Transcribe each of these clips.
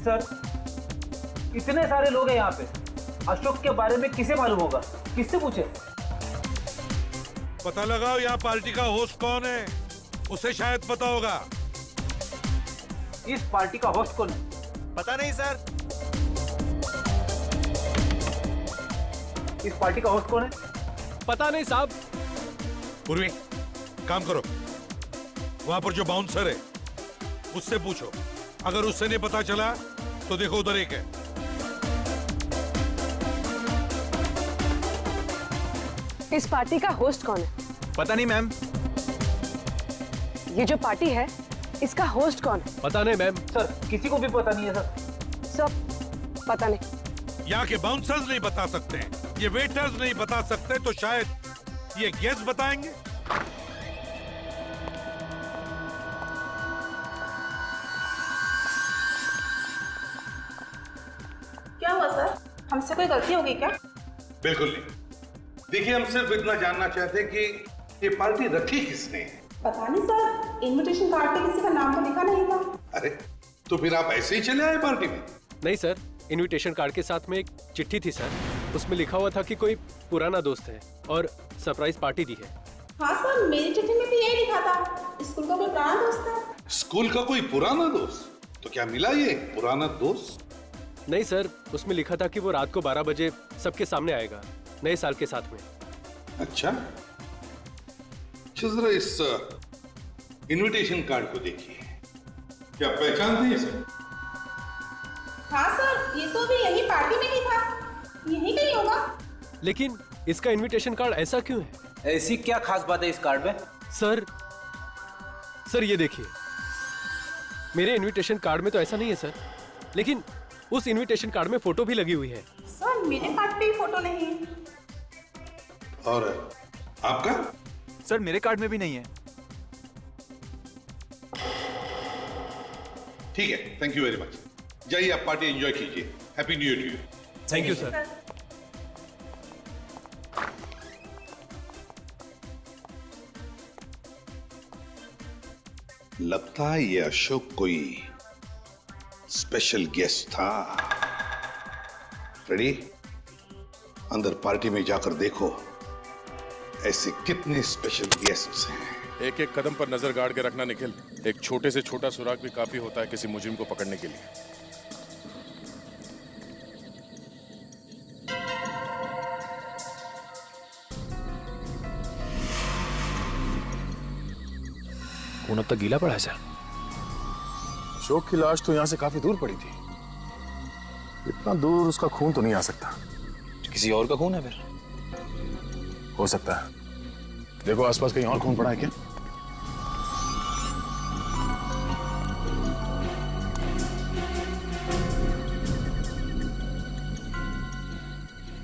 Sir, इतने सारे लोग हैं यहाँ पे, अशोक के बारे में किसे मालूम होगा? किससे पूछे? पता लगाओ यहाँ पार्टी का होस्ट कौन है, उसे शायद पता होगा। इस पार्टी का होस्ट कौन है? पता नहीं सर। इस पार्टी का होस्ट कौन है? पता नहीं साहब। पूर्वी, काम करो, वहां पर जो बाउंसर है उससे पूछो, अगर उससे नहीं पता चला तो देखो उधर एक है। इस पार्टी का होस्ट कौन है? पता नहीं मैम। ये जो पार्टी है इसका होस्ट कौन है? पता नहीं मैम। सर, किसी को भी पता नहीं है सर। सब पता नहीं। यहाँ के बाउंसर्स नहीं बता सकते हैं, ये वेटर्स नहीं बता सकते, तो शायद ये गेस्ट बताएंगे। क्या हुआ सर? हमसे कोई गलती हो गई क्या? बिल्कुल नहीं। देखिए, हम सिर्फ इतना जानना चाहते हैं कि ये पार्टी रखी किसने है। पता नहीं सर, इनविटेशन कार्ड पे किसी का नाम तो लिखा नहीं था। अरे, तो फिर आप ऐसे ही चले आए पार्टी में? नहीं सर, इनविटेशन कार्ड के साथ में एक चिट्ठी थी सर, उसमें लिखा हुआ था कि कोई पुराना दोस्त है और सरप्राइज पार्टी दी है। हाँ सर, मेरी चिट्ठी में भी यही लिखा था, स्कूल का कोई पुराना दोस्त है। स्कूल का कोई पुराना दोस्त? तो क्या मिला ये पुराना दोस्त? नहीं सर, उसमें लिखा था कि वो रात को 12 बजे सबके सामने आएगा, नए साल के साथ में। अच्छा, जरा इस इनविटेशन कार्ड को देखिए, क्या पहचानते हैं इसे? हाँ सर, ये तो भी यही पार्टी में ही था, यही कहीं होगा। लेकिन इसका इनविटेशन कार्ड ऐसा क्यों है? ऐसी क्या खास बात है इस कार्ड में? सर ये देखिए, मेरे इनविटेशन कार्ड में तो ऐसा नहीं है सर, लेकिन उस इनविटेशन कार्ड में फोटो भी लगी हुई है। सर, मेरे कार्ड पे भी फोटो नहीं है। और आपका? सर, मेरे कार्ड में भी नहीं है। ठीक है, थैंक यू वेरी मच। जाइए, आप पार्टी एंजॉय कीजिए। Happy new year to you. Thank you sir. लगता है ये अशोक कोई स्पेशल गेस्ट था। रेडी? अंदर पार्टी में जाकर देखो, ऐसे कितने स्पेशल गेस्ट्स हैं। एक एक कदम पर नजर गाड़ के रखना निखिल। एक छोटे से छोटा सुराग भी काफी होता है किसी मुजरिम को पकड़ने के लिए। खून अब तक गीला पड़ा है सर। अशोक की लाश तो यहाँ से काफी दूर पड़ी थी। इतना दूर उसका खून तो नहीं आ सकता। किसी और का खून है फिर? हो सकता है। देखो आसपास कहीं और खून पड़ा है क्या?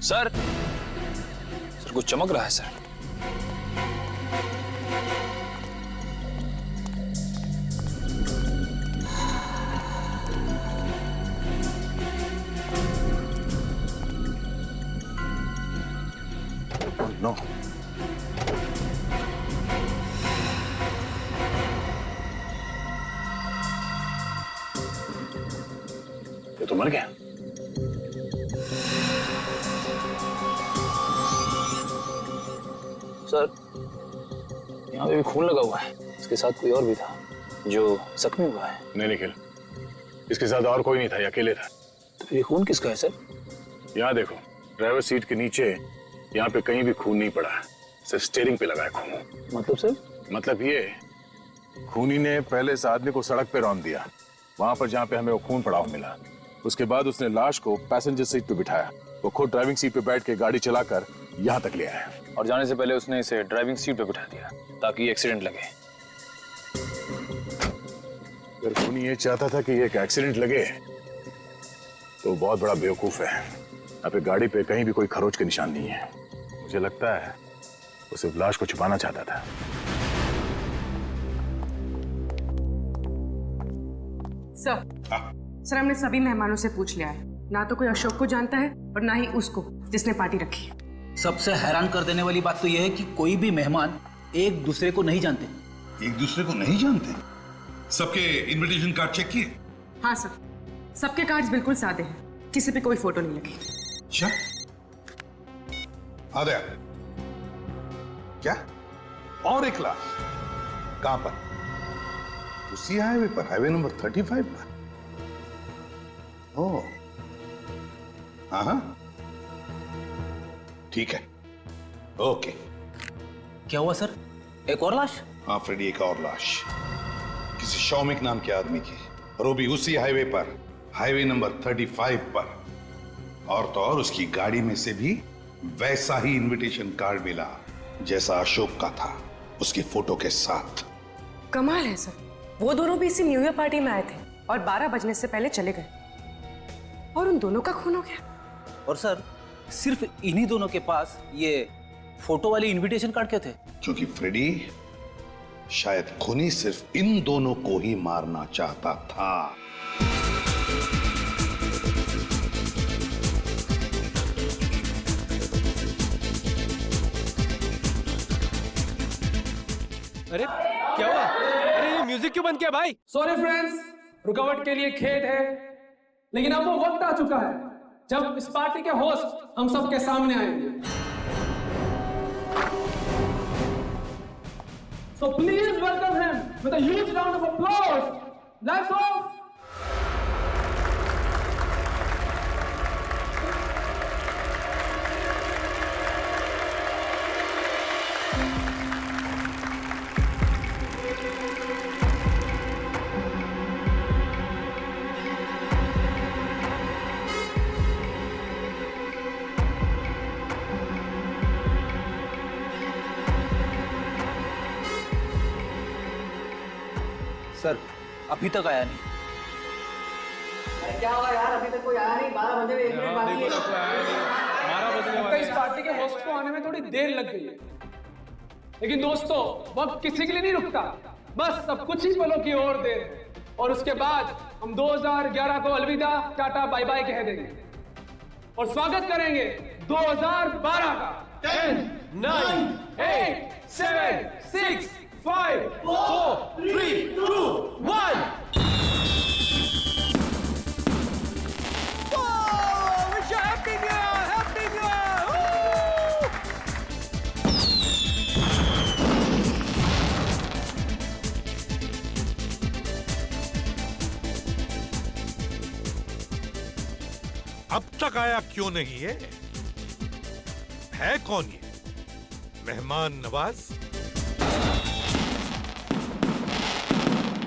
सर कुछ चमक रहा है सर। नो, ये तो मर गया। सर, यहाँ पे भी खून लगा हुआ है। इसके साथ कोई और भी था जो जख्मी हुआ है। नहीं निखिल, इसके साथ और कोई नहीं था, ये अकेले था। तो फिर ये खून किसका है सर? यहाँ देखो, ड्राइवर सीट के नीचे यहाँ पे कहीं भी खून नहीं पड़ा है, सिर्फ स्टीयरिंग पे लगा है खून। मतलब सर? मतलब ये, खूनी ने पहले इस आदमी को सड़क पे रौंद दिया, वहां पर जहाँ पे हमें वो खून पड़ा हुआ मिला। उसके बाद उसने लाश को पैसेंजर सीट पे बिठाया, वो खुद ड्राइविंग सीट पे बैठ के गाड़ी चलाकर यहाँ तक ले आया। और जाने से पहले उसने इसे ड्राइविंग सीट पे बिठा दिया ताकि एक्सीडेंट लगे। अगर खूनी ये चाहता था कि ये एक एक्सीडेंट लगे तो बहुत बड़ा बेवकूफ है। यहाँ पे गाड़ी पे कहीं भी कोई खरोच के निशान नहीं है। मुझे लगता है वो सिर्फ लाश को छुपाना चाहता था। सर हमने सभी मेहमानों से पूछ लिया है, ना तो कोई अशोक को जानता है और ना ही उसको जिसने पार्टी रखी है। सबसे हैरान कर देने वाली बात तो यह है कि कोई भी मेहमान एक दूसरे को नहीं जानते। एक दूसरे को नहीं जानते? सबके इनविटेशन कार्ड चेक किए? हाँ सर, सबके कार्ड्स बिल्कुल सादे हैं, किसी पे कोई फोटो नहीं लगी। अच्छा आदया, क्या और एक लाश? कहां पर? उसी हाईवे पर, हाईवे नंबर 35 पर? ओह हाँ हाँ ठीक है, ओके। क्या हुआ सर, एक और लाश? हाँ फ्रेडी, एक और लाश किसी शौमिक नाम के आदमी की, और वो भी उसी हाईवे पर, हाईवे नंबर 35 पर। और तो और उसकी गाड़ी में से भी वैसा ही इनविटेशन कार्ड मिला जैसा अशोक का था, उसकी फोटो के साथ। कमाल है सर, वो दोनों भी इसी न्यू ईयर पार्टी में आए थे और 12 बजने से पहले चले गए, और उन दोनों का खून हो गया। और सर सिर्फ इन्हीं दोनों के पास ये फोटो वाले इनविटेशन कार्ड क्यों थे? क्योंकि फ्रेडी शायद खूनी सिर्फ इन दोनों को ही मारना चाहता था। अरे क्या हुआ? अरे ये म्यूजिक क्यों बंद किया भाई? सॉरी फ्रेंड्स, रुकावट के लिए खेद है, लेकिन अब वो वक्त आ चुका है जब इस पार्टी के होस्ट हम सबके सामने आएंगे। So please welcome him with a huge round of applause. Lights off. Sir अभी तक आया नहीं। क्या हुआ यार, अभी तक कोई आया नहीं? 12 बजे 1 मिनट बाकी है। 12 बजने वाले इस पार्टी के होस्ट को आने में थोड़ी देर लग गई है, लेकिन दोस्तों वक्त किसी के लिए नहीं रुकता, बस सब कुछ ही पलों की ओर देर है, और उसके बाद हम 2011 को अलविदा टाटा बाय बाय कह देंगे और स्वागत करेंगे 2012 का। 10 9 8 7 6 5 4 3 2 1। अब तक आया क्यों नहीं है कौन ये मेहमान नवाज?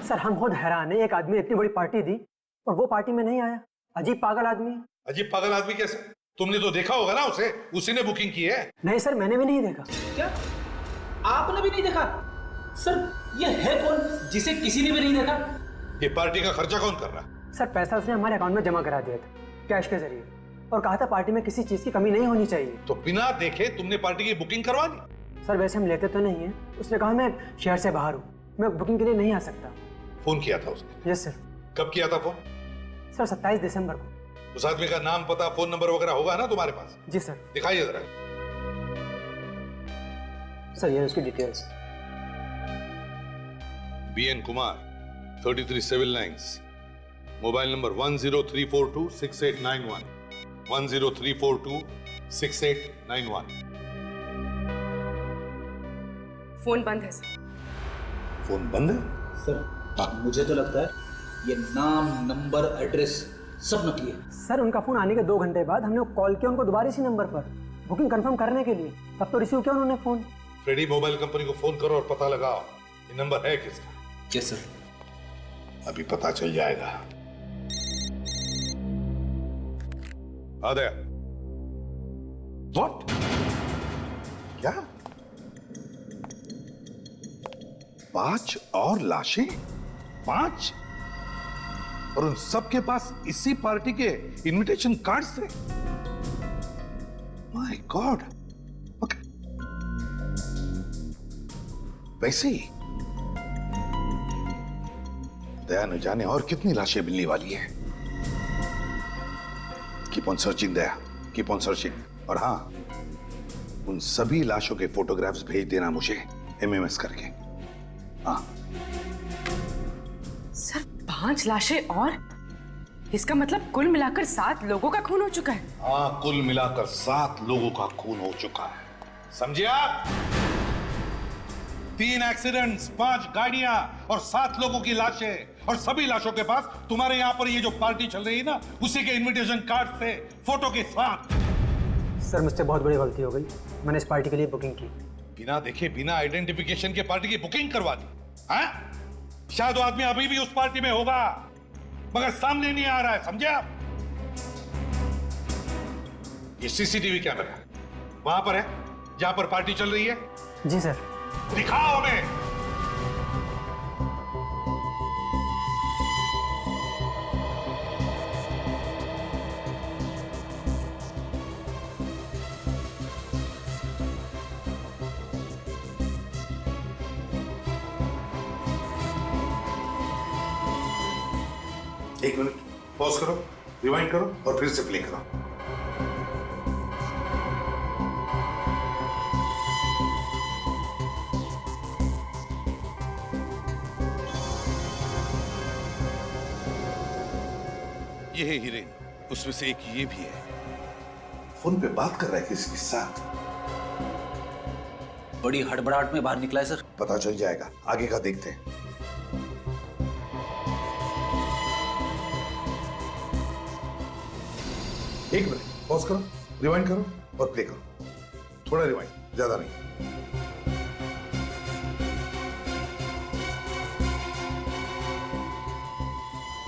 सर हम खुद हैरान है, एक आदमी इतनी बड़ी पार्टी दी और वो पार्टी में नहीं आया। अजीब पागल आदमी है। अजीब पागल आदमी कैसे? तुमने तो देखा होगा ना उसे, उसी ने बुकिंग की है। नहीं सर, मैंने भी नहीं देखा। क्या आपने भी नहीं देखा? सर ये है कौन जिसे किसी ने भी नहीं देखा? ये पार्टी का खर्चा कौन कर रहा है? सर पैसा उसने हमारे अकाउंट में जमा करा दिया था कैश के जरिए, और कहा था पार्टी में किसी चीज की कमी नहीं होनी चाहिए। तो बिना देखे तुमने पार्टी की बुकिंग करवा दी? सर वैसे हम लेते तो नहीं है, उसने कहा मैं शहर से बाहर हूँ, मैं बुकिंग के लिए नहीं आ सकता। फोन किया था उसने? Yes sir. कब किया था फोन? सर 27 दिसंबर को। उस आदमी का नाम, पता, फोन नंबर वगैरह होगा ना तुम्हारे पास? जी सर। दिखाइए जरा। सर ये उसकी details. BN Kumar, 33 civil lines, mobile number 103426891, 103426891। Phone बंद है सर। फोन बंद है? सर मुझे तो लगता है ये नाम, नंबर, एड्रेस सब नकली है। सर उनका फोन आने के 2 घंटे बाद हमने कॉल किया उनको दोबारा इसी नंबर पर बुकिंग कंफर्म करने के लिए, तब तो रिसीव किया उन्होंने फोन। फ्रेडी मोबाइल कंपनी को फोन करो और पता लगाओ ये नंबर है किसका। Yes sir. अभी पता चल जाएगा। आदया, व्हाट? क्या 5 और लाशें? 5? और उन सब के पास इसी पार्टी के इनविटेशन कार्ड्स थे? My God. वैसे ही दया न जाने और कितनी लाशें मिलने वाली है। Keep on searching Daya, keep on searching. और हाँ, उन सभी लाशों के फोटोग्राफ्स भेज देना मुझे MMS करके। हाँ सर 5 लाशें और इसका मतलब कुल मिलाकर 7 लोगों का खून हो चुका है। हाँ, कुल मिलाकर 7 लोगों का खून हो चुका है। समझे आप? 3 एक्सीडेंट्स, 5 गाड़ियां और 7 लोगों की लाशें, और सभी लाशों के पास तुम्हारे यहाँ पर ये जो पार्टी चल रही है ना, उसी के इनविटेशन कार्ड से फोटो के साथ। सर मुझसे बहुत बड़ी गलती हो गई, मैंने इस पार्टी के लिए बुकिंग की। बिना देखे, बिना आइडेंटिफिकेशन के पार्टी की बुकिंग करवा दी? हाँ? शायद वो आदमी अभी भी उस पार्टी में होगा, मगर सामने नहीं आ रहा है। समझे आप? ये सीसीटीवी कैमरा वहां पर है जहां पर पार्टी चल रही है। जी सर। दिखाओ हमें। एक मिनट पॉज करो, रिवाइंड करो और फिर से प्ले करो। ये है हीरेन, उसमें से एक ये भी है। फोन पे बात कर रहा है किसी के साथ? बड़ी हड़बड़ाहट में बाहर निकला है सर। पता चल जाएगा, आगे का देखते हैं। एक मिनट पॉज करो, रिवाइंड करो और प्ले करो। थोड़ा रिवाइंड, ज्यादा नहीं।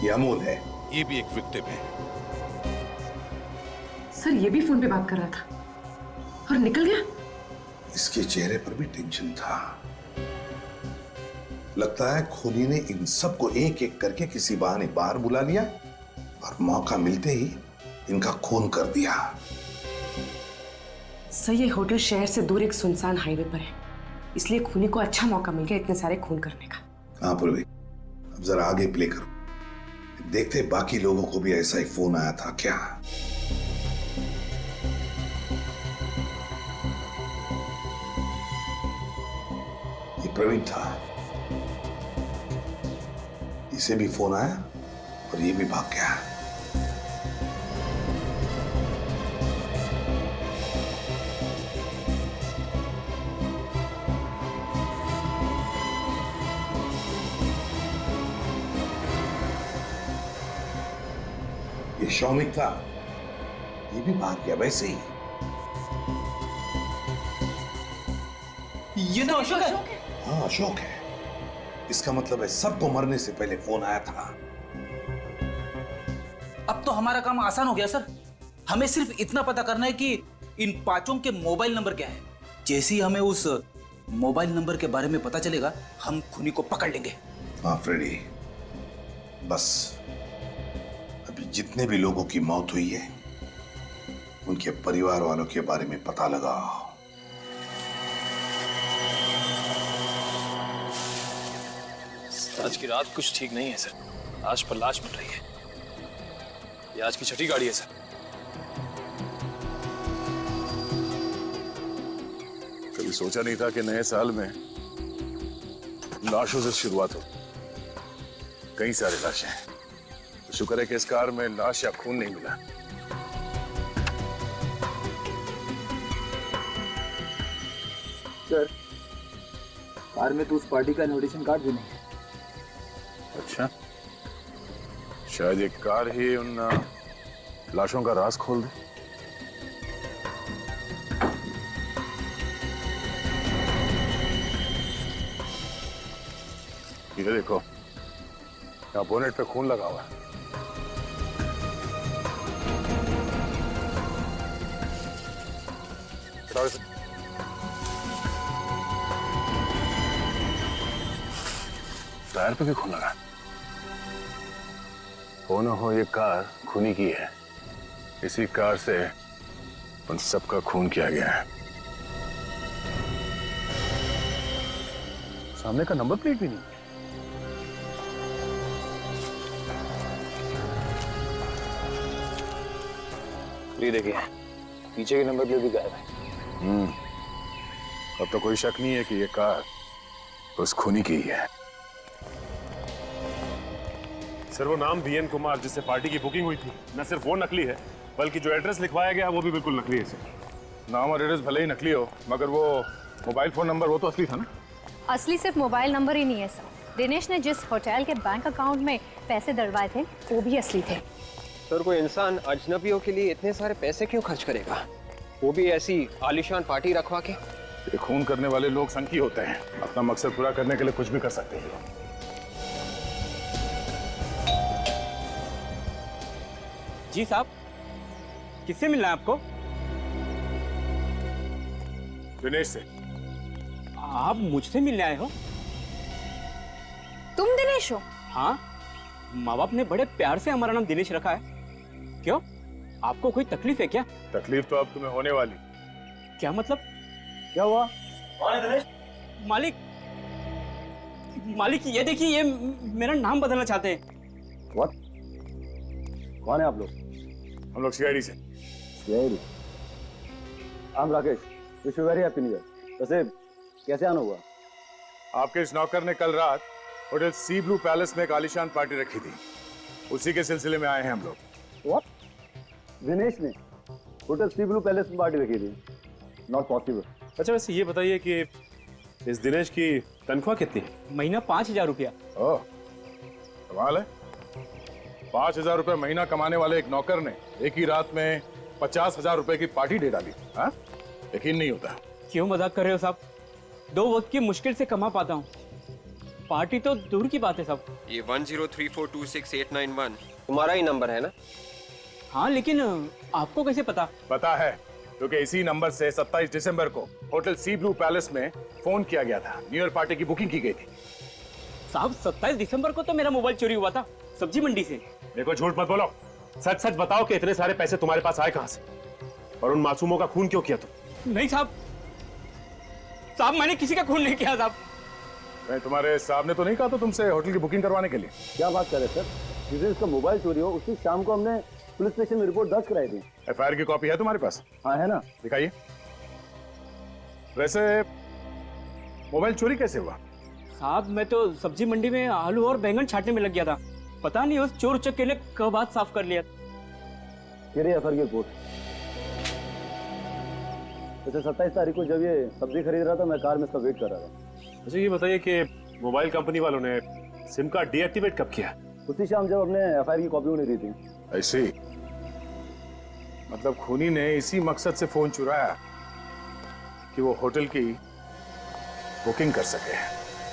ये अमोल है। ये भी एक विक्टिम है। सर ये भी फोन पे बात कर रहा था और निकल गया। इसके चेहरे पर भी टेंशन था। लगता है खूनी ने इन सबको एक एक करके किसी बहाने बाहर बुला लिया और मौका मिलते ही इनका खून कर दिया। सर ये होटल शहर से दूर एक सुनसान हाईवे पर है, इसलिए खूनी को अच्छा मौका मिल गया इतने सारे खून करने का। हाँ पूर्वी, अब जरा आगे प्ले करो, देखते बाकी लोगों को भी ऐसा ही फोन आया था क्या। ये प्रवीण था, इसे भी फोन आया और ये भी भाग गया। ये शौमिक था, ये भी भाग गया वैसे ही। ये तो अशोक है। हाँ अशोक है। इसका मतलब है सबको मरने से पहले फोन आया था। अब तो हमारा काम आसान हो गया सर। हमें सिर्फ इतना पता करना है कि इन 5 के मोबाइल नंबर क्या है। जैसे ही हमें उस मोबाइल नंबर के बारे में पता चलेगा, हम खूनी को पकड़ लेंगे। हाँ फ्रेडी, बस अभी जितने भी लोगों की मौत हुई है उनके परिवार वालों के बारे में पता लगाओ। आज की रात कुछ ठीक नहीं है सर। लाश पर लाश मिल रही है। ये आज की छठी गाड़ी है सर। कभी सोचा नहीं था कि नए साल में लाशों से शुरुआत हो। कई सारी लाशें हैं। तो शुक्र है कि इस कार में लाश या खून नहीं मिला। सर कार में तो उस पार्टी का इनविटेशन कार्ड भी नहीं है। अच्छा, शायद ये कार ही उन लाशों का राज खोल दे। ये देखो, यहाँ बोनेट पे खून लगा हुआ है। टायर पे भी खून लगा। हो न हो ये कार खूनी की है। इसी कार से उन सबका खून किया गया है। सामने का नंबर प्लेट भी नहीं। ये देखिए, पीछे के नंबर प्लेट भी गायब है। अब तो कोई शक नहीं है कि ये कार उस खूनी की ही है। सर वो नाम वीएन कुमार जिससे पार्टी की बुकिंग हुई थी, न सिर्फ वो नकली है बल्कि जो एड्रेस लिखवाया गया वो भी बिल्कुल नकली है सर। नाम और एड्रेस भले ही नकली हो मगर वो मोबाइल फोन नंबर वो तो असली था ना। असली सिर्फ मोबाइल नंबर ही नहीं है सर, दिनेश ने जिस होटल के बैंक अकाउंट में पैसे डलवाए थे वो भी असली थे। सर कोई इंसान अजनबियों के लिए इतने सारे पैसे क्यों खर्च करेगा, वो भी ऐसी आलीशान पार्टी रखवा के। ये खून करने वाले लोग संकी होते हैं, अपना मकसद पूरा करने के लिए कुछ भी कर सकते हैं। जी साहब, किससे मिलना है आपको? दिनेश से। आप मुझसे मिलने आए हो? तुम दिनेश हो? हाँ, माँ बाप ने बड़े प्यार से हमारा नाम दिनेश रखा है। क्यों, आपको कोई तकलीफ है क्या? तकलीफ तो अब तुम्हें होने वाली। क्या मतलब? क्या हुआ? कौन है दिनेश? मालिक, मालिक ये देखिए, ये मेरा नाम बदलना चाहते हैं। What? कौन है आप लोग? हम लोग सीआईडी से। CID? I'm Rakesh. Wish you very happy new year. वैसे कैसे आना हुआ? आपके इस नौकर ने कल रात होटल सी ब्लू पैलेस में एक आलीशान पार्टी रखी थी, उसी के सिलसिले में आए हैं हम लोग। What? दिनेश ने होटल सी ब्लू पैलेस में पार्टी रखी थी? Not possible. अच्छा वैसे ये बताइए कि इस दिनेश की तनख्वाह कितनी है? महीना 5,000 रुपया। ओह, कमाल है। 5,000 रुपए महीना कमाने वाले एक नौकर ने एक ही रात में 50,000 रुपए की पार्टी दे डाली। हाँ, यकीन नहीं होता। क्यों मजाक कर रहे हो साहब? 2 वक्त की मुश्किल से कमा पाता हूँ, पार्टी तो दूर की बात है साहब। ये 1034268991 तुम्हारा ही नंबर है ना? हाँ, लेकिन आपको कैसे पता? पता है क्योंकि इसी नंबर से 27 दिसंबर को होटल सी ब्लू पैलेस में फोन किया गया था, न्यू ईयर पार्टी की बुकिंग की गई थी। साहब 27 दिसंबर को तो मेरा मोबाइल चोरी हुआ था सब्जी मंडी से। देखो झूठ मत बोलो, सच सच बताओ कि इतने सारे पैसे तुम्हारे पास आए कहां से और उन मासूमों का खून क्यों किया तुम? नहीं साहब, साहब मैंने किसी का खून नहीं किया साहब। मैं तुम्हारे साहब ने तो नहीं कहा था तुमसे होटल की बुकिंग करवाने के लिए? क्या बात कर रहे सर? जिस दिन उसका मोबाइल चोरी हो उसी शाम को हमने पुलिस स्टेशन में रिपोर्ट दर्ज कराई थी। एफआईआर की कॉपी है तुम्हारे पास? हाँ है ना। दिखाइए। वैसे मोबाइल चोरी कैसे हुआ? साहब मैं तो सब्जी मंडी में आलू और बैंगन छाटने में लग गया था, पता नहीं उस चोर उचक्के ने कब हाथ साफ कर लिया। एफआईआर की रिपोर्ट। वैसे 27 तारीख को जब ये सब्जी खरीद रहा था मैं कार में इसका वेट कर रहा था। अच्छा ये बताइए कि मोबाइल कंपनी वालों ने सिम कार्ड डीएक्टिवेट कब किया? उसी शाम जब हमने एफआईआर की कॉपी उन्हें दी थी। ऐसे ही? मतलब खूनी ने इसी मकसद से फोन चुराया कि वो होटल की बुकिंग कर सके।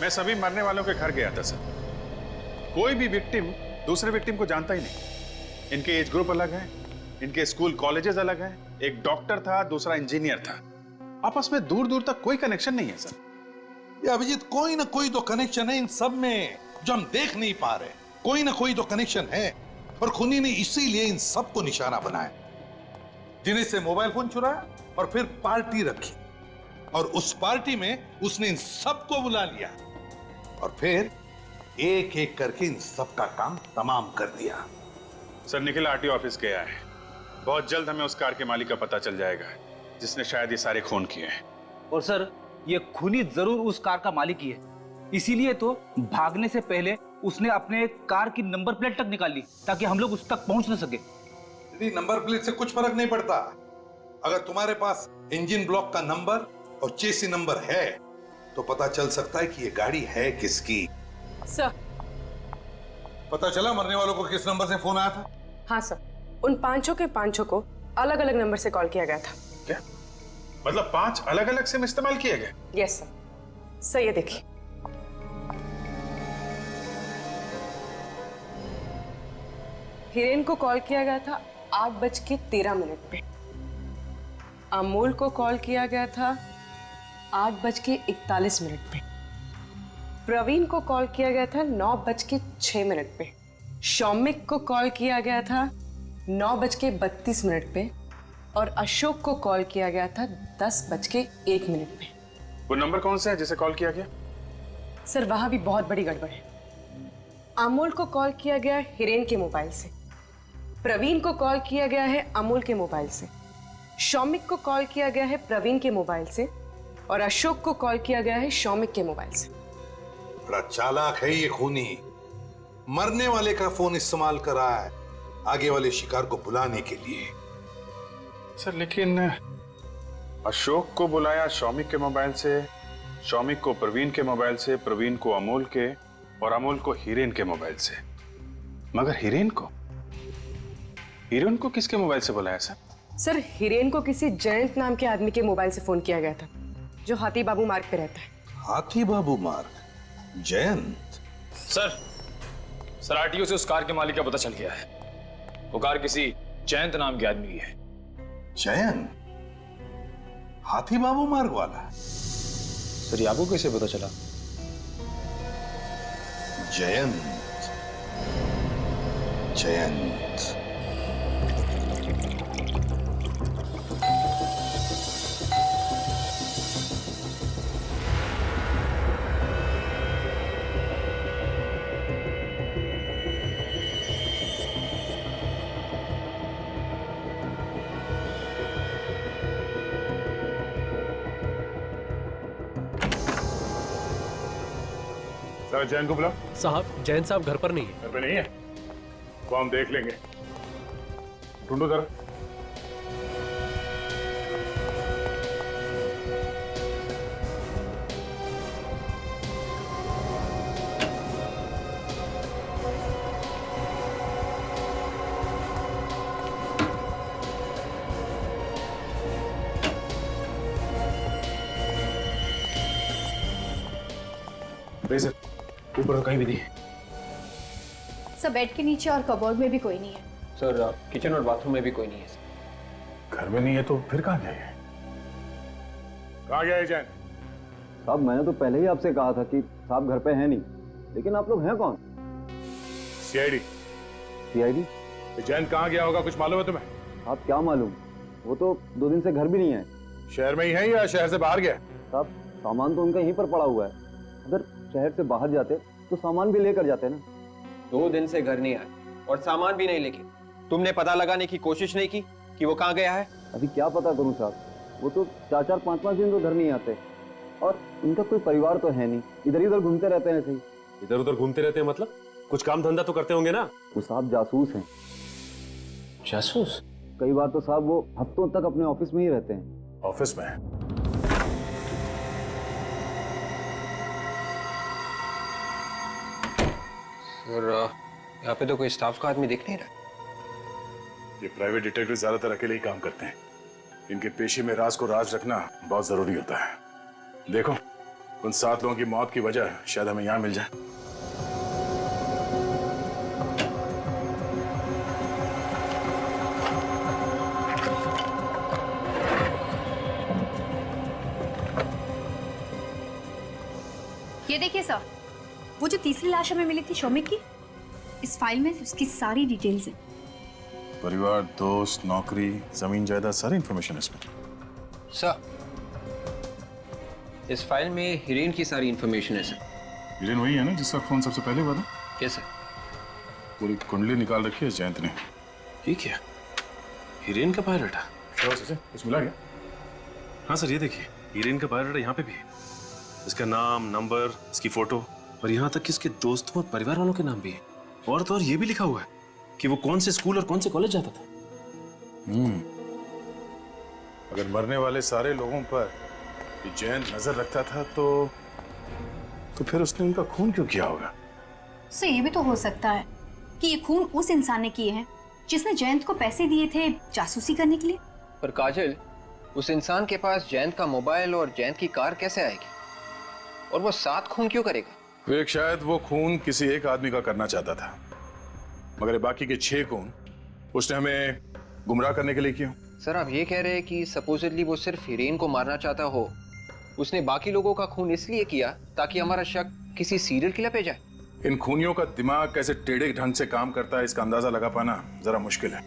मैं सभी मरने वालों के घर गया था सर। कोई भी विक्टिम दूसरे विक्टिम को जानता ही नहीं। इनके एज ग्रुप अलग है, इनके स्कूल कॉलेजेस अलग हैं। एक डॉक्टर था, दूसरा इंजीनियर था। आपस में दूर दूर तक कोई कनेक्शन नहीं है सर। ये अभिजीत, कोई ना कोई तो कनेक्शन है इन सब में जो हम देख नहीं पा रहे। कोई ना कोई तो कनेक्शन है और खूनी ने इसीलिए इन सबको निशाना बनाया। दिनेश से मोबाइल फोन चुराया और फिर पार्टी रखी और उस पार्टी में उसने इन सबको बुला लिया और फिर एक एक करके इन सबका काम तमाम कर दिया। सर निखिल आरटीओ ऑफिस गया है, बहुत जल्द हमें उस कार के मालिक का पता चल जाएगा जिसने शायद ये सारे खून किए हैं। और सर ये खूनी जरूर उस कार का मालिक ही है, इसीलिए तो भागने से पहले उसने अपने कार की नंबर प्लेट तक निकाल ली ताकि हम लोग उस तक पहुंच न सके। नंबर प्लेट से कुछ फर्क नहीं पड़ता। अगर तुम्हारे पास इंजन ब्लॉक का नंबर और चेसी नंबर है तो पता चल सकता है कि ये गाड़ी है किसकी। सर पता चला मरने वालों को किस नंबर से फोन आया था? हाँ सर, उन पांचों के पांचों को अलग अलग नंबर से कॉल किया गया था। क्या मतलब 5 अलग अलग सिम इस्तेमाल किए गए? Yes sir. सर ये देखिए, हिरेन को कॉल किया गया था 8:13 पे, अमोल को कॉल किया गया था 8:41 पे, प्रवीण को कॉल किया गया था 9:06 पे, शौमिक को कॉल किया गया था 9:32 पे और अशोक को कॉल किया गया था 10:01 पे। वो नंबर कौन सा है जिसे कॉल किया गया? सर वहां भी बहुत बड़ी गड़बड़ है। अमोल को कॉल किया गया हिरेन के मोबाइल से, प्रवीण को कॉल किया गया है अमोल के मोबाइल से, शौमिक को कॉल किया गया है प्रवीण के मोबाइल से और अशोक को कॉल किया गया है शौमिक के मोबाइल से। बड़ा चालाक है ये खूनी। मरने वाले का फोन इस्तेमाल करा है आगे वाले शिकार को बुलाने के लिए। सर लेकिन अशोक को बुलाया शौमिक के मोबाइल से, शौमिक को प्रवीण के मोबाइल से, प्रवीण को अमोल के, और अमोल को हिरेन के मोबाइल से। मगर हिरेन को किसके मोबाइल से बुलाया सर? सर हिरेन को किसी जयंत नाम के आदमी के मोबाइल से फोन किया गया था, जो हाथी बाबू मार्ग पे रहता है। हाथी बाबू मार्ग? जयंत? सर आरटीओ से उस कार के मालिक का पता चल गया है। वो कार किसी जयंत नाम के आदमी की है। जयंत? हाथी बाबू मार्ग वाला? सर ये आपको कैसे पता चला? जयंत। सर जैन को बुलाओ। साहब जैन साहब घर पर नहीं है। घर पे नहीं है? वो हम देख लेंगे। ढूंढो जरा। सर ऊपर तो कहीं भी नहीं है। सर बेड के नीचे और कबोर्ड में भी कोई नहीं है। सर किचन और बाथरूम में भी कोई नहीं है। घर में नहीं है तो फिर कहाँ गया है? कहाँ गया है जैन? साहब मैंने तो पहले ही आपसे कहा था कि साहब घर पे हैं नहीं, लेकिन आप लोग हैं कौन? सीआईडी। सीआईडी? जैन कहाँ गया होगा कुछ मालूम है तुम्हें? आप क्या मालूम, वो तो 2 दिन से घर भी नहीं है। शहर में ही है या शहर से बाहर गया? साहब सामान तो उनका यहीं पर पड़ा हुआ है, अगर शहर से बाहर जाते तो सामान भी लेकर जाते ना। 2 दिन से घर नहीं आए और सामान भी नहीं लेके तुमने पता लगाने की कोशिश नहीं की कि वो कहाँ गया है? अभी क्या पता करूं साहब, वो तो 4-4, 5-5 दिन तो घर नहीं आते, और इनका कोई परिवार तो है नहीं, इधर उधर घूमते रहते हैं। ऐसे ही इधर उधर घूमते रहते हैं मतलब कुछ काम धंधा तो करते होंगे ना? वो साहब जासूस हैं। जासूस? कई बार तो साहब वो हफ्तों तक अपने ऑफिस में ही रहते हैं। ऑफिस में? और यहाँ पे तो कोई स्टाफ का आदमी दिख नहीं रहा। ये प्राइवेट डिटेक्टिव ज्यादातर अकेले ही काम करते हैं। इनके पेशे में राज को राज रखना बहुत जरूरी होता है। देखो उन 7 लोगों की मौत की वजह शायद हमें यहाँ मिल जाए। ये देखिए सर, वो जो तीसरी लाश हमें मिली थी शौमिक की, इस फाइल में उसकी सारी डिटेल्स हैं। परिवार, दोस्त, नौकरी, जमीन जायदाद, सारी इंफॉर्मेशन इसमें। सर इस फाइल में हिरेन की सारी इंफॉर्मेशन है सर। हिरेन वही है ना जिसका फोन सबसे पहले हुआ था? Yes sir. पूरी कुंडली निकाल रखी है जयंत ने। ये क्या? हिरेन का बायोडाटा? कुछ मिला क्या? हाँ सर ये देखिए, हिरेन का बायोडाटा यहाँ पे भी है। इसका नाम, नंबर, इसकी फोटो, और यहाँ तक कि इसके दोस्तों और परिवार वालों के नाम भी है। और तो और ये भी लिखा हुआ है कि वो कौन से स्कूल और कौन से कॉलेज जाता था। अगर मरने वाले सारे लोगों पर ये जयंत नजर रखता था तो फिर उसने उनका खून क्यों किया होगा? सर ये भी तो हो सकता है कि ये खून उस इंसान ने किए हैं जिसने जयंत को पैसे दिए थे जासूसी करने के लिए। पर काजल, उस इंसान के पास जयंत का मोबाइल और जयंत की कार कैसे आएगी? और वो 7 खून क्यों करेगा? विवेक, शायद वो खून किसी एक आदमी का करना चाहता था, मगर बाकी के 6 खून उसने हमें गुमराह करने के लिए किए। सर आप ये कह रहे हैं कि सपोजिटली वो सिर्फ हिरेन को मारना चाहता हो, उसने बाकी लोगों का खून इसलिए किया ताकि हमारा शक किसी सीरियल किलर पे जाए। इन खूनियों का दिमाग कैसे टेढ़े ढंग से काम करता है इसका अंदाजा लगा पाना जरा मुश्किल है।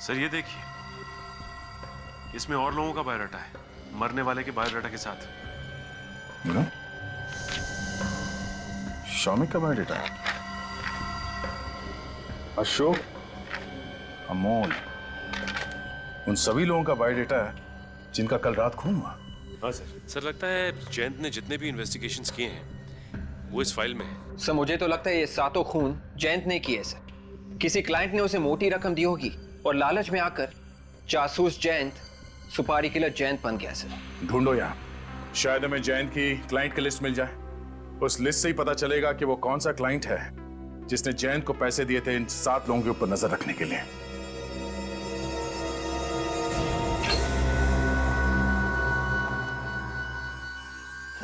सर ये देखिए, इसमें और लोगों का बायोडाटा है, मरने वाले के बायोडाटा के साथ। शौमिक का बायोडाटा है, अशोक, अमोल, उन सभी लोगों का बायोडाटा है जिनका कल रात खून हुआ। हाँ सर। सर लगता है जयंत ने जितने भी इन्वेस्टिगेशंस किए हैं वो इस फाइल में है। सर मुझे तो लगता है ये सातों खून जयंत ने किए सर। किसी क्लाइंट ने उसे मोटी रकम दी होगी और लालच में आकर जासूस जयंत सुपारी किलर जयंत बन गया सर। ढूंढो यहाँ, शायद हमें जयंत की क्लाइंट की लिस्ट मिल जाए। उस लिस्ट से ही पता चलेगा कि वो कौन सा क्लाइंट है जिसने जयंत को पैसे दिए थे इन 7 लोगों के ऊपर नजर रखने के लिए।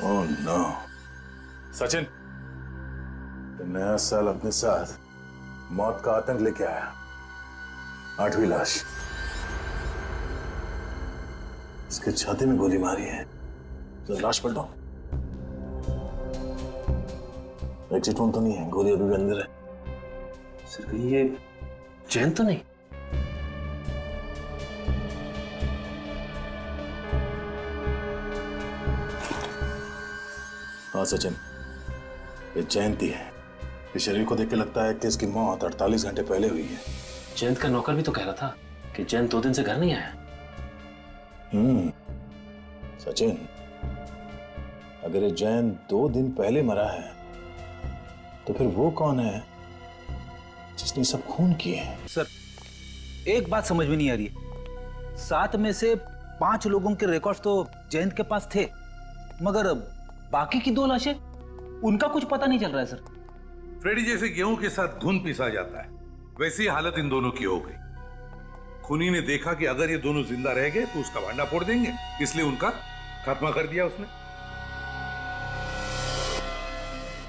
ओह नो, सचिन, तो नया साल अपने साथ मौत का आतंक लेके आया। 8वीं लाश, इसके छाती में गोली मारी है। तो लाश पलटो, एग्जिट तो नहीं है, गोली अभी भी अंदर है। सर कहीं ये जयंत तो नहीं? हाँ सचिन, ये जयंती है। इस शरीर को देख के लगता है कि इसकी मौत 48 घंटे पहले हुई है। जयंत का नौकर भी तो कह रहा था कि जयंत 2 दिन से घर नहीं आया। सचिन, अगर ये जयंत 2 दिन पहले मरा है तो फिर वो कौन है जिसने सब खून किए हैं? सर एक बात समझ में नहीं आ रही, 7 में से 5 लोगों के रिकॉर्ड्स तो जयंत के पास थे, मगर बाकी की 2 लाशें उनका कुछ पता नहीं चल रहा है सर। फ्रेडी जैसे गेहूं के साथ धुन पिसा जाता है, वैसी हालत इन दोनों की हो गई। खूनी ने देखा कि अगर ये दोनों जिंदा रह गए तो उसका भांडा फोड़ देंगे, इसलिए उनका खात्मा कर दिया उसने।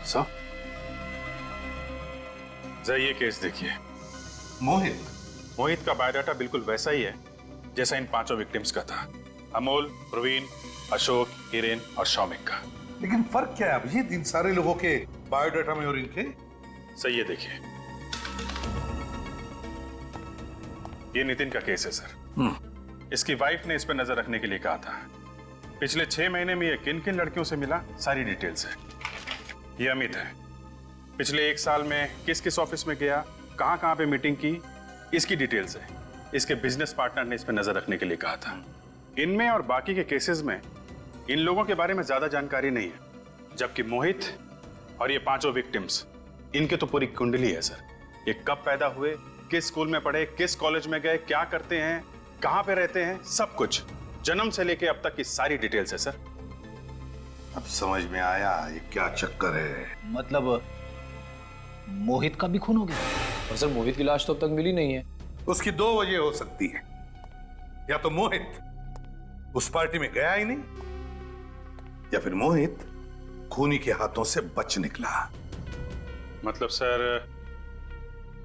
साहब जरा ये केस देखिए। मोहित का बायोडाटा बिल्कुल वैसा ही है जैसा इन 5 विक्टिम्स का था। अमोल, प्रवीण, अशोक, हिरेन और शौमिक का। लेकिन फर्क क्या है अभिजीत इन सारे लोगों के बायोडाटा में और इनके? सही है, देखिए ये नितिन का केस है सर। इसकी वाइफ ने इस पर नजर रखने के लिए कहा था। पिछले 6 महीने में ये किन किन लड़कियों से मिला, सारी डिटेल्स है। ये अमित है, पिछले 1 साल में किस किस ऑफिस में गया, कहां कहां पे मीटिंग की, इसकी डिटेल्स है। इसके बिजनेस पार्टनर ने इस पर नजर रखने के लिए कहा था। इनमें और बाकी के केसेस में इन लोगों के बारे में ज्यादा जानकारी नहीं है, जबकि मोहित और ये 5 विक्टिम्स, इनके तो पूरी कुंडली है सर। ये कब पैदा हुए, किस स्कूल में पढ़े, किस कॉलेज में गए, क्या करते हैं, कहां पे रहते हैं, सब कुछ जन्म से लेके अब तक की सारी डिटेल्स है सर। अब समझ में आया ये क्या चक्कर है। मतलब मोहित का भी खून हो गया? और सर मोहित की लाश तो अब तक मिली नहीं है। उसकी 2 वजह हो सकती है, या तो मोहित उस पार्टी में गया ही नहीं, या फिर मोहित खूनी के हाथों से बच निकला। मतलब सर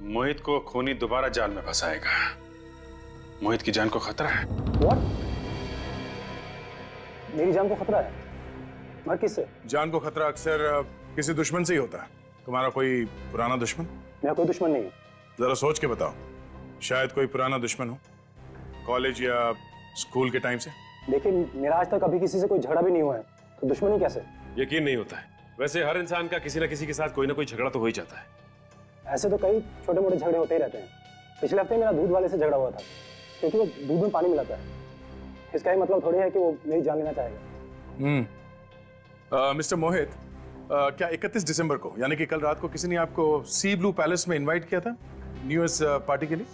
मोहित को खूनी दोबारा जाल में फंसाएगा। मोहित की जान को खतरा है। What? मेरी जान को खतरा है? मगर किससे? जान को खतरा अक्सर किसी दुश्मन से ही होता है। तुम्हारा कोई पुराना दुश्मन? मेरा कोई दुश्मन नहीं है। जरा सोच के बताओ, शायद कोई पुराना दुश्मन हो, कॉलेज या स्कूल के टाइम से। देखिए मेरा आज तक कभी किसी से कोई झगड़ा भी नहीं हुआ है, तो दुश्मनी कैसे? यकीन नहीं होता है। वैसे हर इंसान का किसी न किसी के साथ कोई ना कोई झगड़ा तो हो ही जाता है। ऐसे तो कई छोटे मोटे झगड़े होते ही रहते हैं। पिछले हफ्ते मेरा दूध वाले से झगड़ा हुआ था, क्योंकि वो दूध में पानी मिलाता है। इसका ही मतलब थोड़ी है कि वो मेरी जान लेना चाहेगा। मिस्टर मोहित, क्या 31 दिसंबर को यानी कि कल रात को किसी ने आपको सी ब्लू पैलेस में इनवाइट किया था न्यू ईयर्स पार्टी के लिए?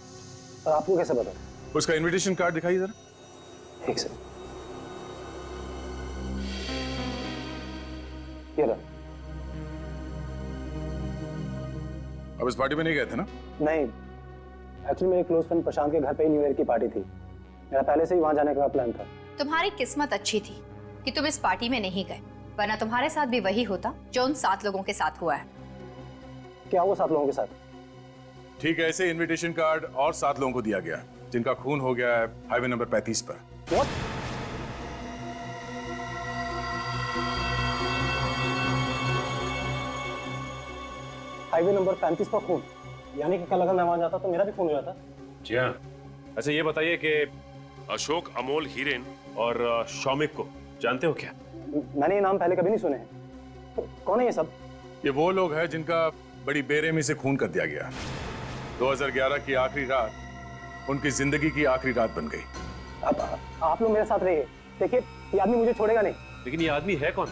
और आपको कैसे पता? उसका इनविटेशन कार्ड दिखाइए जरा। ठीक सर, ये रहा। अब इस पार्टी में नहीं गए थे ना? नहीं, एक्चुअली मेरे क्लोज फ्रेंड प्रशांत के घर पे ही न्यू ईयर की पार्टी थी। मेरा पहले से ही वहां जाने का प्लान था। तुम्हारी किस्मत अच्छी थी कि तुम इस पार्टी में नहीं गए, वरना तुम्हारे साथ भी वही होता जो उन 7 लोगों के साथ हुआ है। क्या वो 7 लोगों के साथ? ठीक है, ऐसे इनविटेशन कार्ड और 7 लोगों को दिया गया जिनका खून हो गया है हाईवे नंबर 35 पर। What? हाईवे नंबर 35 पर खून, यानी कि कल अगर मैं वहां जाता तो मेरा भी खून हो जाता। जी हाँ। अच्छा ये बताइए कि अशोक, अमोल, हिरेन और शौमिक को जानते हो क्या? मैंने ये नाम पहले कभी नहीं सुने हैं। तो कौन है ये सब? ये वो लोग हैं जिनका बड़ी बेरहमी से खून कर दिया गया। 2011 की आखिरी रात उनकी जिंदगी की आखिरी रात बन गई। आप लोग मेरे साथ रहिए। देखिए ये आदमी मुझे छोड़ेगा नहीं। लेकिन ये आदमी है कौन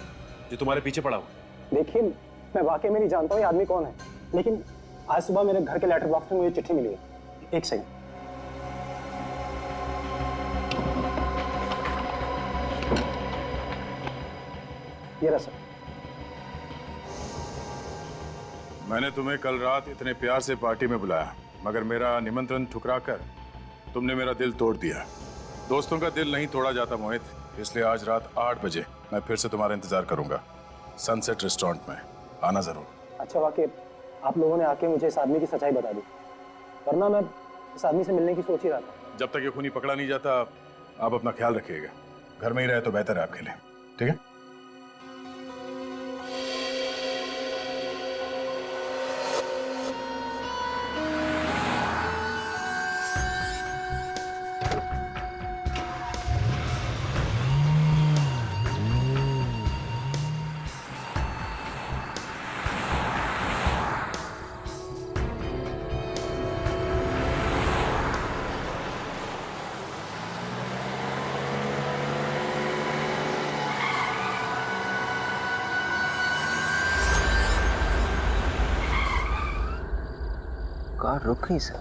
जो तुम्हारे पीछे पड़ा हुआ? देखिए मैं वाकई में नहीं जानता हूँ ये आदमी कौन है, लेकिन आज सुबह मेरे घर के लेटर बॉक्स में मुझे चिट्ठी मिली है। एक सेकंड। ये रहा सर। मैंने तुम्हें कल रात इतने प्यार से पार्टी में बुलाया, मगर मेरा निमंत्रण ठुकराकर तुमने मेरा दिल तोड़ दिया। दोस्तों का दिल नहीं तोड़ा जाता मोहित, इसलिए आज रात 8 बजे मैं फिर से तुम्हारा इंतजार करूंगा सनसेट रेस्टोरेंट में। आना जरूर। अच्छा वाकई आप लोगों ने आके मुझे इस आदमी की सच्चाई बता दी, वरना मैं इस आदमी से मिलने की सोच ही रहा था। जब तक ये खूनी पकड़ा नहीं जाता आप अपना ख्याल रखिएगा। घर में ही रहे तो बेहतर है आपके लिए, ठीक है? कार रुक गई सर।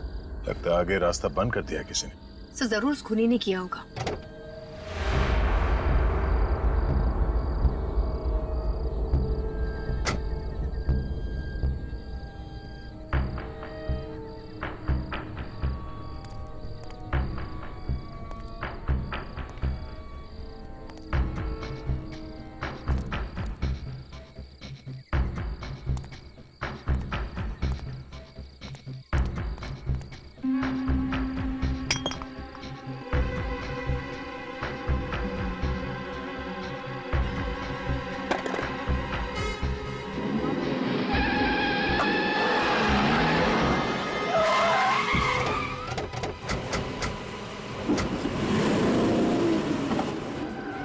लगता है आगे रास्ता बंद कर दिया किसी ने। सर जरूर उस खूनी ने किया होगा।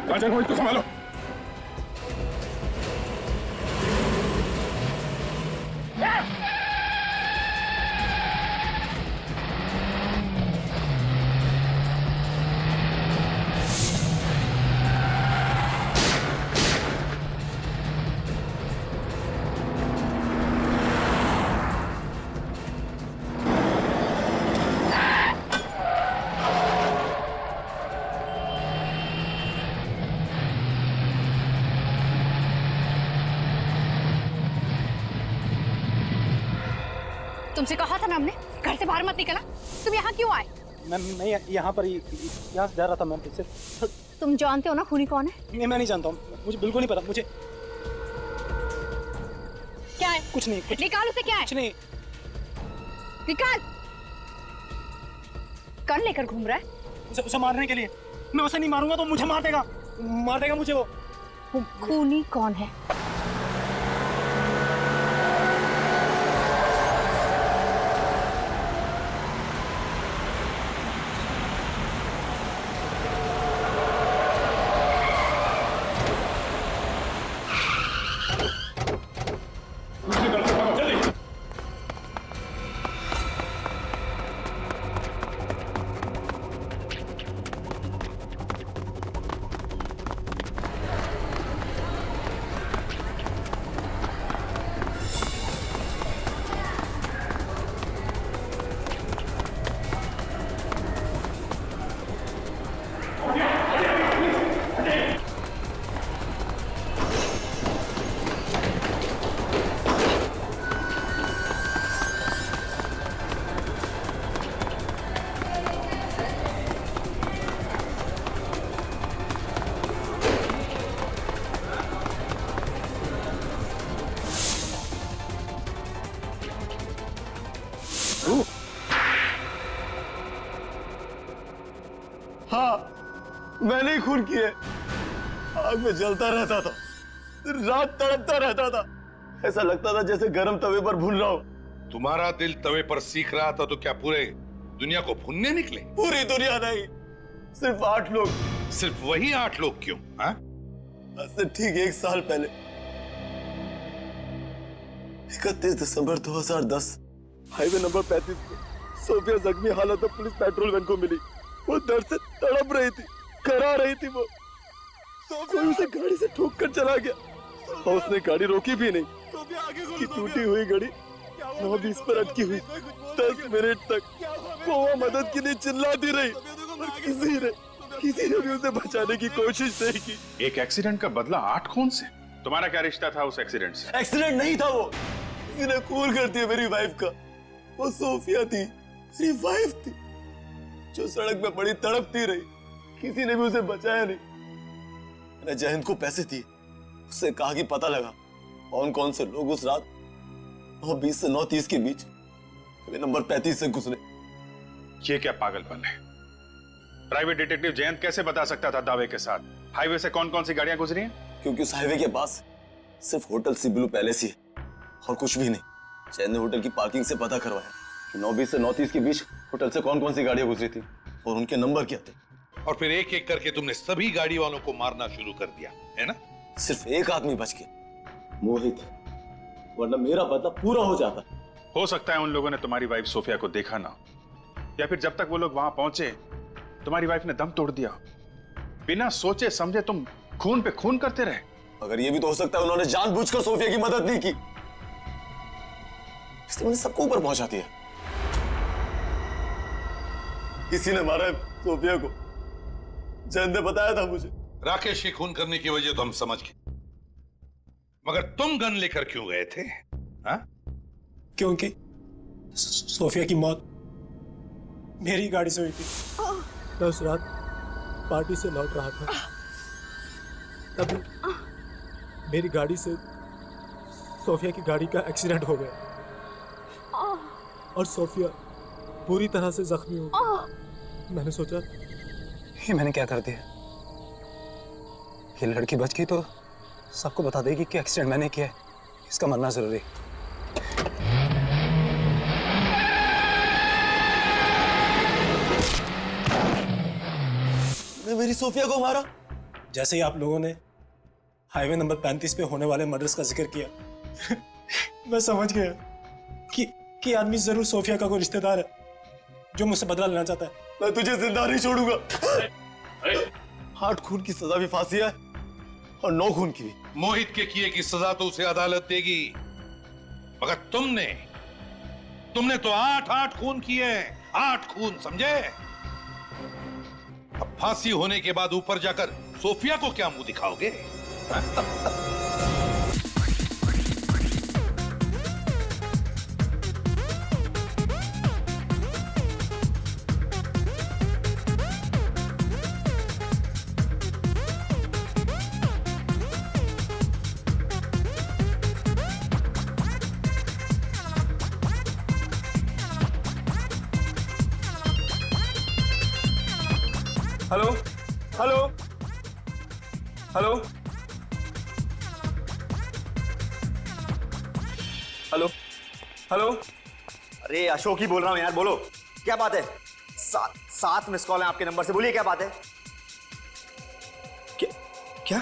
राजा को संभालो। तुमसे कहा था ना हमने घर से बाहर मत निकलना। तुम यहाँ क्यों आए? मैं यहाँ पर यहाँ से जा रहा था मैम। सिर्फ तुम जानते हो ना खूनी कौन है? मैं नहीं जानता हूँ, मुझे बिल्कुल नहीं पता। मुझे क्या है? कुछ नहीं। निकाल उसे। क्या है? कुछ नहीं। निकाल। कौन लेकर घूम रहा है? उसे मारने के लिए। मैं उसे नहीं मारूंगा तो मुझे मार देगा मुझे वो। खूनी कौन है? हाँ, मैंने ही खून किए। आग में जलता रहता था, रात तड़पता रहता था, ऐसा लगता था जैसे गर्म तवे पर भून रहा हूं। तुम्हारा दिल तवे पर सीख रहा था तो क्या पूरे दुनिया को भूनने निकले? पूरी दुनिया नहीं, सिर्फ 8 लोग। सिर्फ वही 8 लोग क्यों? हाँ? आज से ठीक 1 साल पहले 31 दिसंबर 2010 हाईवे नंबर 35 पे सोफिया जख्मी हालत में पुलिस पेट्रोल वैन को मिली। वो दर्द से तड़प रही थी, करा रही थी वो। सोफिया उसे गाड़ी से ठोक कर चला गया और उसने गाड़ी रोकी भी नहीं। सोफिया आगे की टूटी हुई घड़ी 9:20 पर अटकी हुई। 10 मिनट तक वो मदद के लिए चिल्लाती रही और किसी ने भी उसे बचाने की कोशिश नहीं की। एक एक्सीडेंट का बदला 8 खून से? तुम्हारा क्या रिश्ता था उस एक्सीडेंट से? एक्सीडेंट नहीं था वो, किसी ने खून कर दिया मेरी वाइफ का। वो सोफिया थी, मेरी वाइफ थी, जो सड़क पे पड़ी तड़पती रही। किसी ने भी उसे बचाया नहीं। मैंने जयंत को पैसे दिए, उससे कहा कि पता लगा कौन से लोग उस रात 9:20 से 9:30 के बीच नंबर 35 से गुजरे। ये क्या पागलपन है? प्राइवेट डिटेक्टिव जयंत कैसे बता सकता था दावे के साथ हाईवे से कौन कौन सी गाड़ियां गुजरी हैं? क्योंकि उस हाईवे के पास सिर्फ होटल सी ब्लू पैलेस ही है और कुछ भी नहीं। जयंत ने होटल की पार्किंग से पता करवाया कि 9:20 से 9:30 के बीच होटल से कौन सी गाड़ियां गुजरी थी और उनके नंबर क्या थे। और फिर एक एक करके तुमने सभी गाड़ी वालों को मारना शुरू कर दिया, है ना? सिर्फ एक आदमी बच गया, मोहित, वरना मेरा बदला पूरा हो जाता। हो सकता है उन लोगों ने तुम्हारी वाइफ सोफिया को देखा ना, या फिर जब तक वो लोग वहां पहुंचे तुम्हारी वाइफ ने दम तोड़ दिया। बिना सोचे समझे तुम खून पे खून करते रहे। अगर ये भी तो हो सकता है उन्होंने जानबूझकर सोफिया की मदद नहीं की, इसलिए उन्हें सबको ऊपर पहुंचा दिया। किसी ने मारा है सोफिया को, जयंत ने बताया था मुझे। राकेश के खून करने की वजह तो हम समझ गए, मगर तुम गन लेकर क्यों गए थे? हाँ? क्योंकि सोफिया की मौत मेरी गाड़ी से हुई थी। मैं उस रात पार्टी से लौट रहा था, तभी मेरी गाड़ी से सोफिया की गाड़ी का एक्सीडेंट हो गया और सोफिया पूरी तरह से जख्मी हो गई। मैंने सोचा ये मैंने क्या कर दिया, ये लड़की बच गई तो सबको बता देगी कि एक्सीडेंट मैंने किया है, इसका मरना जरूरी। मेरी सोफिया को मारा? जैसे ही आप लोगों ने हाईवे नंबर 35 पे होने वाले मर्डर्स का जिक्र किया मैं समझ गया कि आदमी जरूर सोफिया का कोई रिश्तेदार है जो मुझसे बदला लेना चाहता है। मैं तुझे जिंदा नहीं छोड़ूंगा। 8 खून की सजा भी फांसी है और 9 खून की भी। मोहित के किए की सजा तो उसे अदालत देगी, मगर तुमने तो 8 खून किए, 8 खून, समझे? अब फांसी होने के बाद ऊपर जाकर सोफिया को क्या मुंह दिखाओगे? Hello hello hello hello hello. अरे अशोक ही बोल रहा हूं यार, बोलो क्या बात है? 7 मिस कॉल है आपके नंबर से, बोलिए क्या बात है? क्या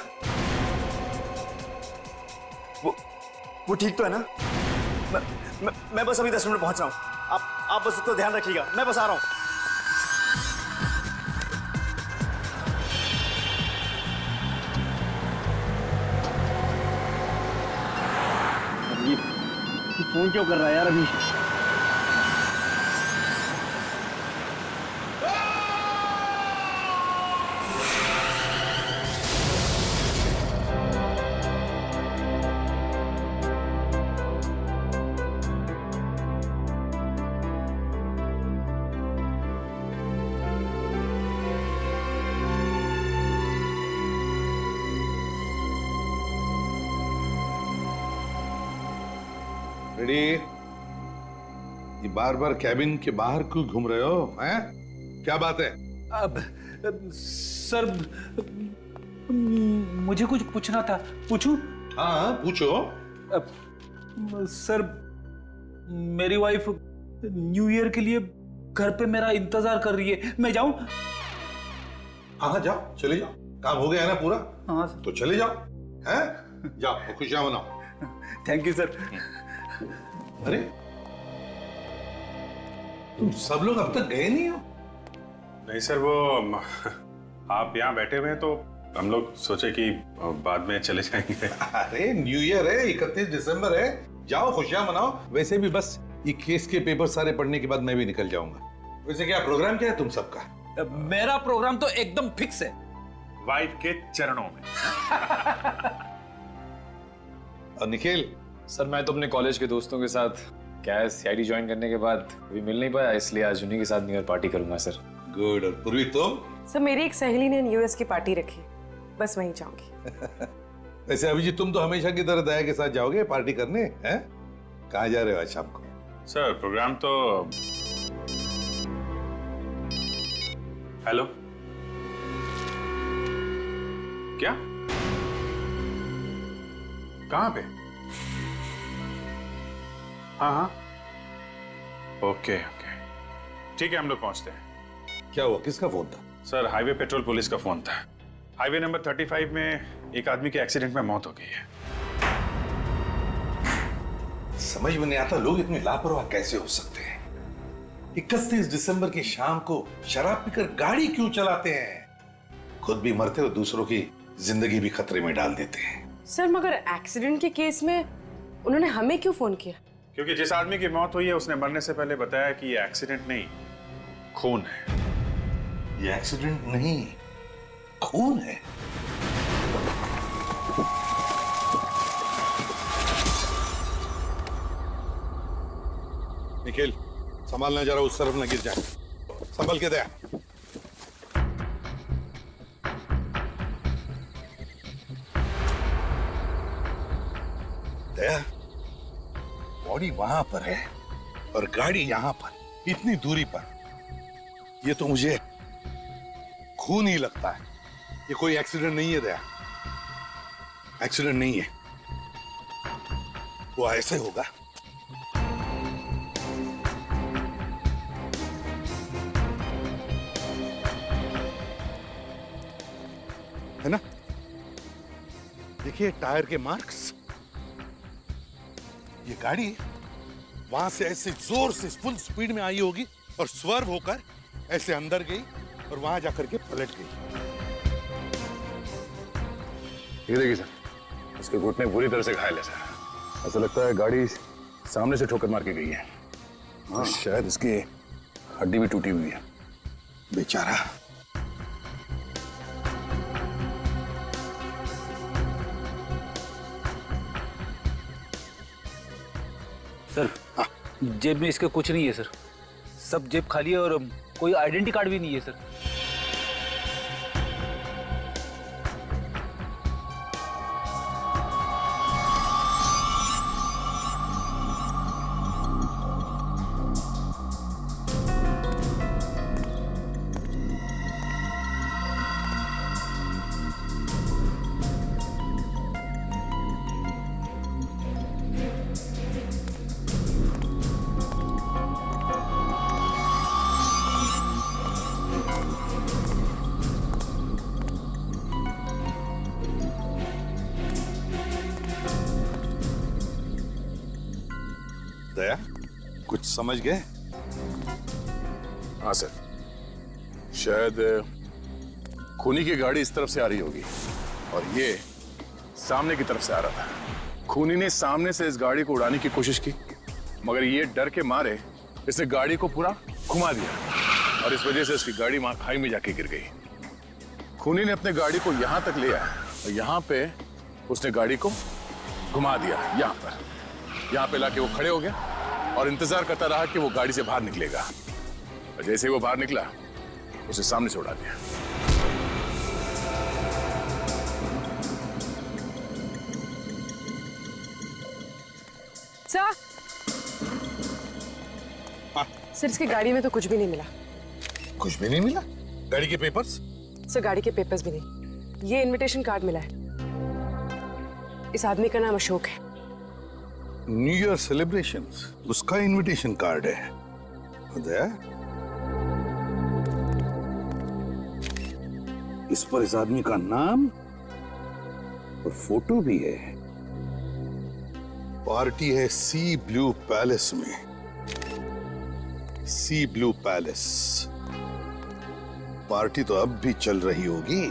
वो ठीक तो है ना? मैं बस अभी 10 मिनट पहुंच रहा हूं, आप बस उसको ध्यान रखिएगा, मैं बस आ रहा हूं। फोन क्यों कर रहा है यार अभी? रेडी? ये बार बार कैबिन के बाहर क्यों घूम रहे हो? हैं? क्या बात है? अब सर मुझे कुछ पूछना था, पूछूं? हाँ पूछो। सर मेरी वाइफ न्यू ईयर के लिए घर पे मेरा इंतजार कर रही है, मैं जाऊं? हाँ जाओ, चले जाओ, काम हो गया है ना पूरा? हाँ तो चले जाओ, हैं? जाओ खुशियां मनाओ। Thank you sir. अरे तुम सब लोग अब तक गए नहीं हो? नहीं सर, वो आप यहाँ बैठे हुए हैं तो हम लोग सोचे कि बाद में चले जाएंगे। अरे न्यू ईयर है, 31 दिसंबर है, जाओ खुशियां मनाओ। वैसे भी बस ये केस के पेपर सारे पढ़ने के बाद मैं भी निकल जाऊंगा। वैसे क्या प्रोग्राम क्या है तुम सबका? मेरा प्रोग्राम तो एकदम फिक्स है, वाइफ के चरणों में। और निखिल? सर मैं तो अपने कॉलेज के दोस्तों के साथ क्या है सीआईडी ज्वाइन करने के बाद अभी मिल नहीं पाया, इसलिए आज उन्हीं के साथ न्यू ईयर पार्टी करूंगा सर। गुड। और पूर्वी तुम? सर मेरी एक सहेली ने न्यूएस की पार्टी रखी, बस वहीं जाऊंगी। वैसे अभिजीत तुम तो हमेशा की तरह दया के साथ जाओगे पार्टी करने, हैं? कहाँ जा रहे हो आज शाम को? सर प्रोग्राम तो हेलो क्या? कहाँ पे? हाँ हाँ ओके ओके ठीक है, हम लोग पहुंचते हैं। क्या हुआ, किसका फोन था? सर हाईवे पेट्रोल पुलिस का फोन था। हाईवे नंबर 35 में एक आदमी के एक्सीडेंट में मौत हो गई है। समझ में नहीं आता लोग इतने लापरवाह कैसे हो सकते हैं। 31 दिसंबर की शाम को शराब पीकर गाड़ी क्यों चलाते हैं? खुद भी मरते और दूसरों की जिंदगी भी खतरे में डाल देते हैं। सर मगर एक्सीडेंट के केस में उन्होंने हमें क्यों फोन किया? क्योंकि जिस आदमी की मौत हुई है उसने मरने से पहले बताया कि ये एक्सीडेंट नहीं, खून है। ये एक्सीडेंट नहीं, खून है। निखिल संभालना जरा, उस तरफ न गिर जाए, संभल के दया। दया, बॉडी वहां पर है और गाड़ी यहां पर, इतनी दूरी पर। ये तो मुझे खून ही लगता है। ये कोई एक्सीडेंट नहीं है दया, एक्सीडेंट नहीं है। वो ऐसे होगा है ना? देखिए टायर के मार्क्स। ये गाड़ी वहां से ऐसे जोर से फुल स्पीड में आई होगी और स्वर्व होकर ऐसे अंदर गई और वहां जाकर के पलट गई। ये देखिए सर, इसके घुटने पूरी तरह से घायल है सर। ऐसा लगता है गाड़ी सामने से ठोकर मार के गई है। हाँ, शायद इसकी हड्डी भी टूटी हुई है। बेचारा। सर जेब में इसके कुछ नहीं है सर, सब जेब खाली है और कोई आइडेंटिटी कार्ड भी नहीं है सर। दया कुछ समझ गए? हाँ सर, शायद खूनी की गाड़ी इस तरफ से आ रही होगी और ये सामने की तरफ से आ रहा था। खूनी ने सामने से इस गाड़ी को उड़ाने की कोशिश की, मगर ये डर के मारे इसने गाड़ी को पूरा घुमा दिया और इस वजह से इसकी गाड़ी वहां खाई में जाके गिर गई। खूनी ने अपने गाड़ी को यहां तक ले आया और यहां पे उसने गाड़ी को घुमा दिया। यहाँ पे लाके वो खड़े हो गया और इंतजार करता रहा कि वो गाड़ी से बाहर निकलेगा। और जैसे ही वो बाहर निकला उसे सामने से उड़ा दिया। सर सर इसकी गाड़ी में तो कुछ भी नहीं मिला। कुछ भी नहीं मिला? गाड़ी के पेपर्स? सर गाड़ी के पेपर्स भी नहीं, ये इनविटेशन कार्ड मिला है। इस आदमी का नाम अशोक है। न्यू ईयर सेलिब्रेशंस, उसका इनविटेशन कार्ड है। दया, इस पर इस आदमी का नाम और फोटो भी है। पार्टी है सी ब्लू पैलेस में। सी ब्लू पैलेस पार्टी तो अब भी चल रही होगी।